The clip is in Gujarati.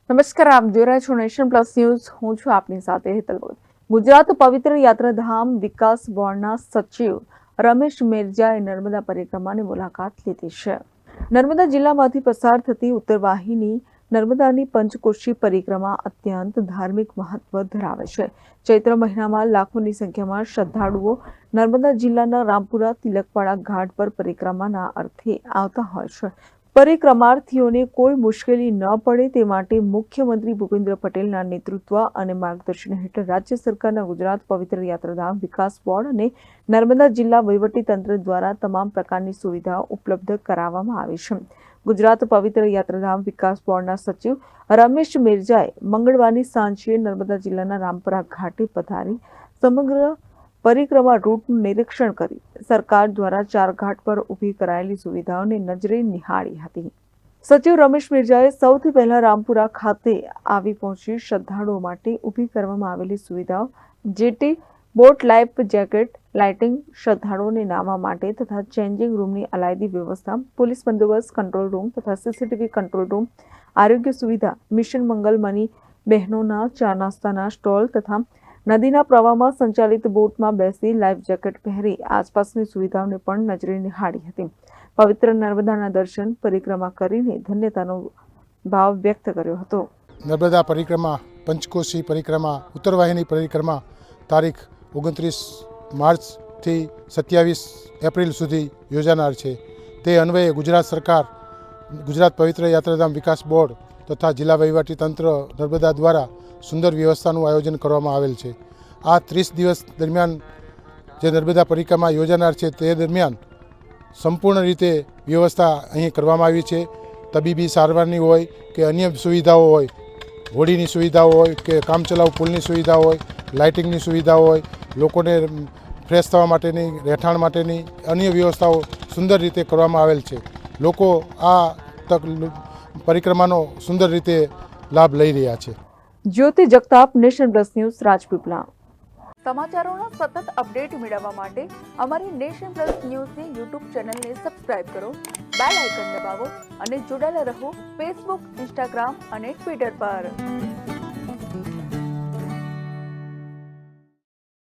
નમસ્કાર, આપ જોઈ રહ્યા છો નેશન પ્લસ ન્યૂઝ. હું છું આપની સાથે હેતલ ભગત. ગુજરાત પવિત્ર યાત્રાધામ વિકાસ બોર્ડના સચિવ રમેશ મેરજાએ નર્મદા પરિક્રમાની મુલાકાત લીધી છે. નર્મદા જિલ્લામાંથી પસાર થતી ઉત્તરવાહિની નર્મદાની પંચકોશી પરિક્રમા અત્યંત ધાર્મિક મહત્વ ધરાવે છે. ચૈત્ર મહિનામાં લાખોની સંખ્યામાં શ્રદ્ધાળુઓ નર્મદા જિલ્લાના રામપુરા તિલકવાડા ઘાટ પર પરિક્રમાના અર્થે આવતા હોય છે. પરિક્રમાર્થીઓને કોઈ મુશ્કેલી ન પડે તે માટે મુખ્યમંત્રી ભૂપેન્દ્ર પટેલના નેતૃત્વ અને માર્ગદર્શન હેઠળ રાજ્ય સરકારના ગુજરાત પવિત્ર યાત્રાધામ વિકાસ બોર્ડ અને નર્મદા જિલ્લા વહીવટીતંત્ર દ્વારા તમામ પ્રકારની સુવિધાઓ ઉપલબ્ધ કરાવવામાં આવી છે. ગુજરાત પવિત્ર યાત્રાધામ વિકાસ બોર્ડના સચિવ રમેશ મેરજાએ મંગળવારની સાંજે નર્મદા જિલ્લાના રામપુરા ઘાટે પધારી સમગ્ર પરિક્રમા રૂટનું નિરીક્ષણ કરી સરકાર દ્વારા 4 ઘાટ પર ઊભી કરાયેલી સુવિધાઓને નજરે નિહાળી હતી. સચિવ રમેશ મિર્જાએ સૌથી પહેલા રામપુરા ખાતે આવી પહોંચી શ્રદ્ધાળુઓ માટે ઊભી કરવામાં આવેલી સુવિધાઓ jetty, boat life jacket, lighting, શ્રદ્ધાળુઓને નાહવા માટે તથા ચેન્જિંગ રૂમની અલાયદી વ્યવસ્થા, પોલીસ બંદોબસ્ત કંટ્રોલ રૂમ તથા સીસીટીવી કંટ્રોલ રૂમ, આરોગ્ય સુવિધા, મિશન મંગલ મની બહેનોના ચા નાસ્તાના સ્ટોલ તથા નદીના પ્રવાહમાં સંચાલિત બોટમાં બેસી લાઈફ જેકેટ પહેરી આસપાસની સુવિધાઓને પણ નજરે નિહાળી હતી. પવિત્ર નર્મદાના દર્શન પરિક્રમા કરીને ધન્યતાનો ભાવ વ્યક્ત કર્યો હતો. નર્મદા પરિક્રમા, પંચકોશી પરિક્રમા, ઉત્તરવાહિની પરિક્રમા તારીખ 29 માર્ચથી 27 એપ્રિલ સુધી યોજાનાર છે. તે અન્વયે ગુજરાત સરકાર, ગુજરાત પવિત્ર યાત્રાધામ વિકાસ બોર્ડ તથા જિલ્લા વહીવટીતંત્ર નર્મદા દ્વારા સુંદર વ્યવસ્થાનું આયોજન કરવામાં આવેલ છે. આ 30 દિવસ દરમિયાન જે નર્મદા પરિક્રમા યોજાનાર છે તે દરમિયાન સંપૂર્ણ રીતે વ્યવસ્થા અહીં કરવામાં આવી છે. તબીબી સારવારની હોય કે અન્ય સુવિધાઓ હોય, હોડીની સુવિધાઓ હોય કે કામચલાઉ પુલની સુવિધાઓ હોય, લાઇટિંગની સુવિધાઓ હોય, લોકોને ફ્રેશ થવા માટેની, રહેઠાણ માટેની અન્ય વ્યવસ્થાઓ સુંદર રીતે કરવામાં આવેલ છે. લોકો આ પરિક્રમાનો સુંદર રીતે લાભ લઈ રહ્યા છે. Jyoti Jagtap, nation plus news, Rajpipla. સમાચારોના સતત અપડેટ મેળવવા માટે અમારી નેશન પ્લસ ન્યૂઝની યુટ્યુબ ચેનલને સબસ્ક્રાઇબ કરો, બેલ આઇકન દબાવો અને જોડાયેલા રહો ફેસબુક, ઇન્સ્ટાગ્રામ અને ટ્વિટર પર.